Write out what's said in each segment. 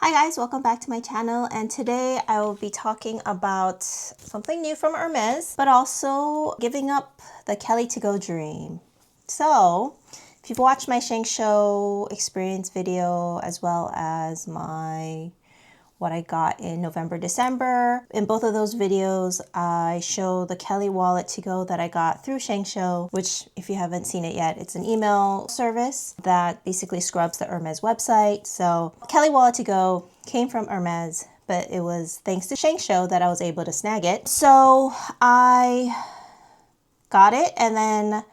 Hi guys, welcome back to my channel, and today I will be talking about something new from Hermes, but also giving up the Kelly to go dream. So, if you've watched my Shengsho experience video as well as my what I got in November, December. In both of those videos, I show the Kelly wallet to go that I got through Shengsho, which if you haven't seen it yet, it's an email service that basically scrubs the Hermes website. So Kelly wallet to go came from Hermes, but it was thanks to Shengsho that I was able to snag it. So I got it, and then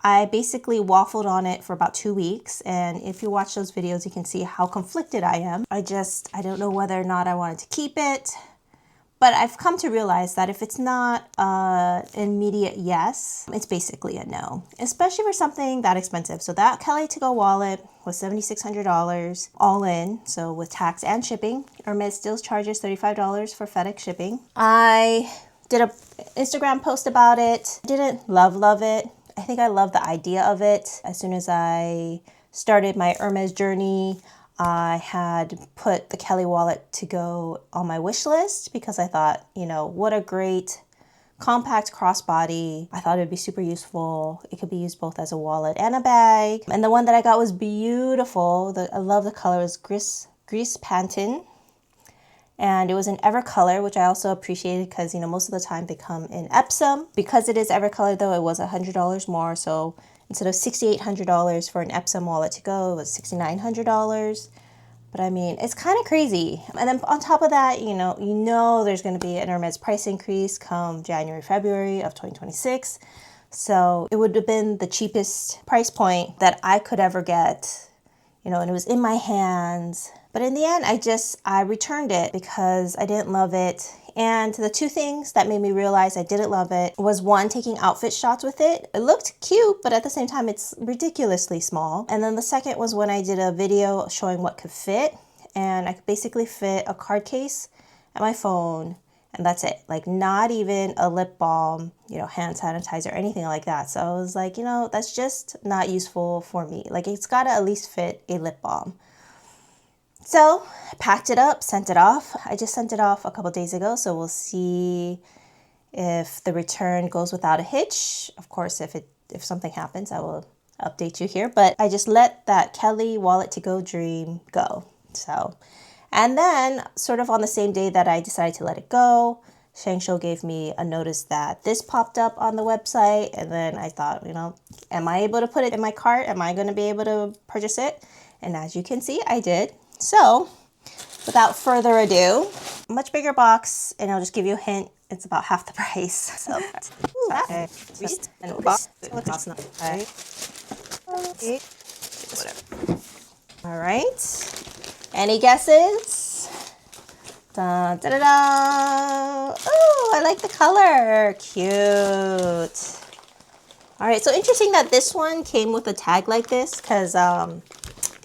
I basically waffled on it for about 2 weeks, and if you watch those videos, you can see how conflicted I am. I don't know whether or not I wanted to keep it, but I've come to realize that if it's not an immediate yes, it's basically a no, especially for something that expensive. So that Kelly to go wallet was $7,600 all in, so with tax and shipping. Hermes still charges $35 for FedEx shipping. I did an Instagram post about it. Didn't love it. I think I love the idea of it. As soon as I started my Hermes journey, I had put the Kelly wallet to go on my wish list because I thought, you know, what a great compact crossbody. I thought it would be super useful. It could be used both as a wallet and a bag. And the one that I got was beautiful. I love the color. It was Grease Pantin. And it was in Evercolor, which I also appreciated because, you know, most of the time they come in Epsom. Because it is Evercolor, though, it was $100 more. So instead of $6,800 for an Epsom wallet to go, it was $6,900. But I mean, it's kind of crazy. And then on top of that, you know there's going to be an Hermes price increase come January, February of 2026. So it would have been the cheapest price point that I could ever get, you know, and it was in my hands. But in the end, I returned it because I didn't love it. And the two things that made me realize I didn't love it was one, taking outfit shots with it. It looked cute, but at the same time, it's ridiculously small. And then the second was when I did a video showing what could fit. And I could basically fit a card case and my phone, and that's it. Like, not even a lip balm, you know, hand sanitizer, anything like that. So I was like, you know, that's just not useful for me. Like, it's got to at least fit a lip balm. So I packed it up, sent it off. I just sent it off a couple days ago, so we'll see if the return goes without a hitch. Of course, if something happens, I will update you here. But I just let that Kelly wallet to go dream go. So, and then sort of on the same day that I decided to let it go, Shengsho gave me a notice that this popped up on the website. And then I thought, you know, am I able to put it in my cart? Am I going to be able to purchase it? And as you can see, I did. So, without further ado, a much bigger box, and I'll just give you a hint, it's about half the price. So, okay. All right. Any guesses? Da, da, da, da. Oh, I like the color. Cute. All right, so interesting that this one came with a tag like this because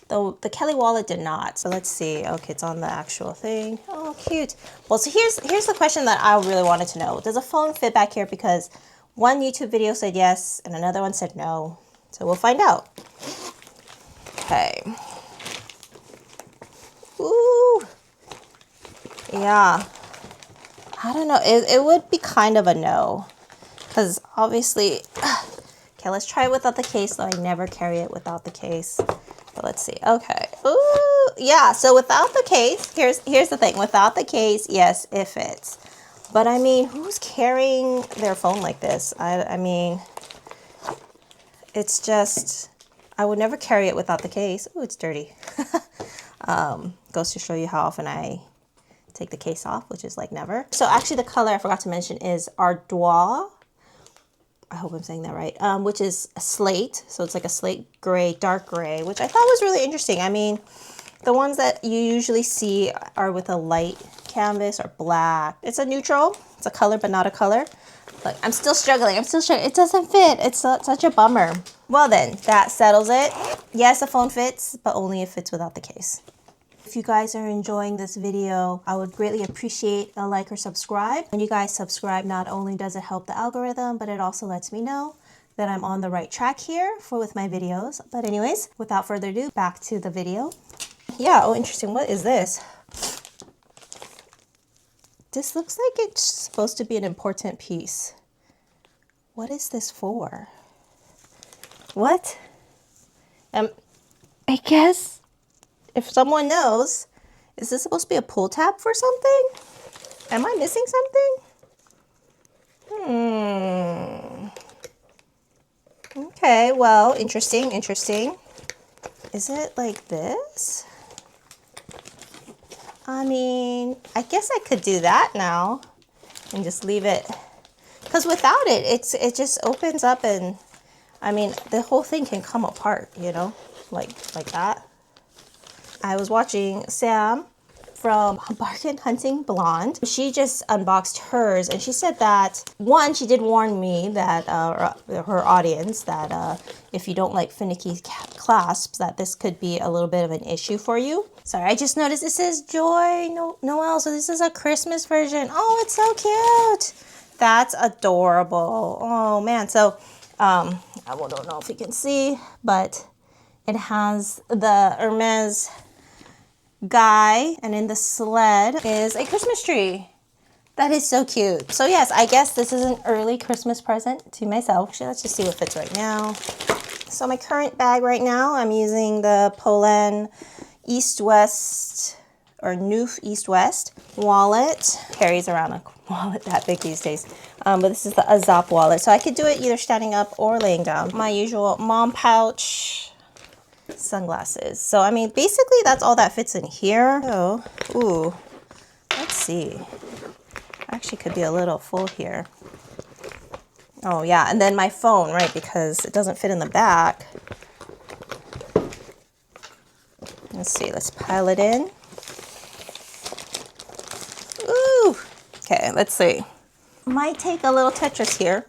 the Kelly wallet did not. So let's see. Okay, it's on the actual thing. Oh, cute. Well, so here's the question that I really wanted to know. Does a phone fit back here? Because one YouTube video said yes and another one said no. So we'll find out. Okay. Ooh. Yeah. I don't know. It would be kind of a no. Because obviously... Okay, let's try it without the case, though I never carry it without the case. But let's see. Okay. Ooh, yeah. So without the case, here's the thing. Without the case, yes, it fits. But I mean, who's carrying their phone like this? I mean, it's just, I would never carry it without the case. Oh, it's dirty. Goes to show you how often I take the case off, which is like never. So actually the color I forgot to mention is Ardoise. I hope I'm saying that right, which is a slate. So it's like a slate gray, dark gray, which I thought was really interesting. I mean, the ones that you usually see are with a light canvas or black. It's a neutral. It's a color, but not a color. Look, I'm still struggling. It doesn't fit. It's such a bummer. Well then, that settles it. Yes, the phone fits, but only if it fits without the case. If you guys are enjoying this video, I would greatly appreciate a like or subscribe. When you guys subscribe, not only does it help the algorithm, but it also lets me know that I'm on the right track here with my videos. But anyways, without further ado, back to the video. Yeah, oh interesting, what is this? This looks like it's supposed to be an important piece. What is this for? What? I guess if someone knows, is this supposed to be a pull tab for something? Am I missing something? Okay, well, interesting. Is it like this? I mean, I guess I could do that now and just leave it. Because without it, it just opens up and, I mean, the whole thing can come apart, you know, like that. I was watching Sam from Bargain Hunting Blonde. She just unboxed hers and she said that, one, she did warn me that, her audience, that if you don't like finicky clasps, that this could be a little bit of an issue for you. Sorry, I just noticed it says Joy Noel, so this is a Christmas version. Oh, it's so cute. That's adorable. Oh man, so I don't know if you can see, but it has the Hermes guy, and in the sled is a Christmas tree. That is so cute. So yes, I guess this is an early Christmas present to myself. Actually, let's just see what fits right now. So my current bag right now, I'm using the Polen East-West or Noof East-West wallet. Carries around a wallet that big these days. But this is the Azap wallet. So I could do it either standing up or laying down. My usual mom pouch, sunglasses. So I mean, basically that's all that fits in here. So, ooh, let's see. Actually could be a little full here. Oh yeah, and then my phone, right, because it doesn't fit in the back. Let's see, let's pile it in. Ooh, okay, let's see. Might take a little Tetris here.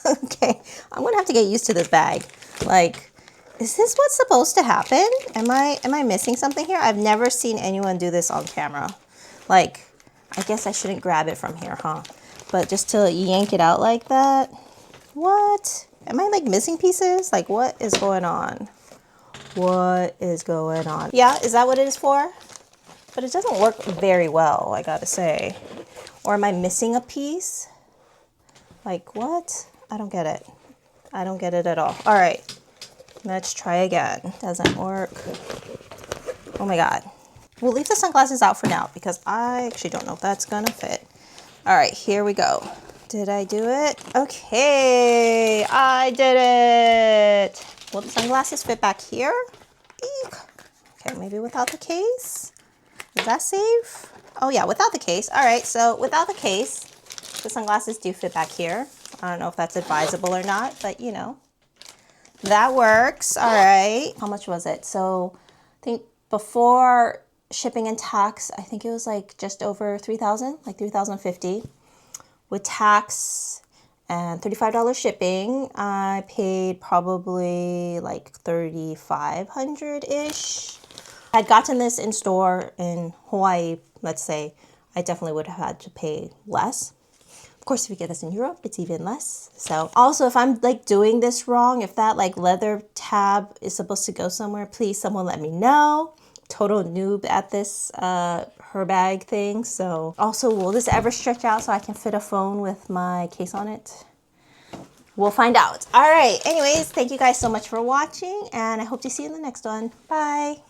Okay, I'm gonna have to get used to this bag. Like, is this what's supposed to happen? Am I missing something here? I've never seen anyone do this on camera. Like, I guess I shouldn't grab it from here, huh? But just to yank it out like that? What? Am I like missing pieces? Like, what is going on? What is going on? Yeah, is that what it is for? But it doesn't work very well, I gotta say. Or am I missing a piece? Like, what? I don't get it. I don't get it at all. All right, let's try again. Doesn't work. Oh my God. We'll leave the sunglasses out for now because I actually don't know if that's gonna fit. All right, here we go. Did I do it? Okay, I did it. Will the sunglasses fit back here? Eek. Okay, maybe without the case. Is that safe? Oh yeah, without the case. All right, so without the case, the sunglasses do fit back here. I don't know if that's advisable or not, but you know, that works. All right, how much was it? So I think before shipping and tax, I think it was like just over 3,000, like 3,050. With tax and $35 shipping, I paid probably like 3,500-ish. I'd gotten this in store in Hawaii, let's say, I definitely would have had to pay less. Of course, if you get this in Europe, it's even less. So also, if I'm like doing this wrong, if that like leather tab is supposed to go somewhere, please someone let me know. Total noob at this Herbag thing. So also, will this ever stretch out so I can fit a phone with my case on it? We'll find out. All right. Anyways, thank you guys so much for watching, and I hope to see you in the next one. Bye.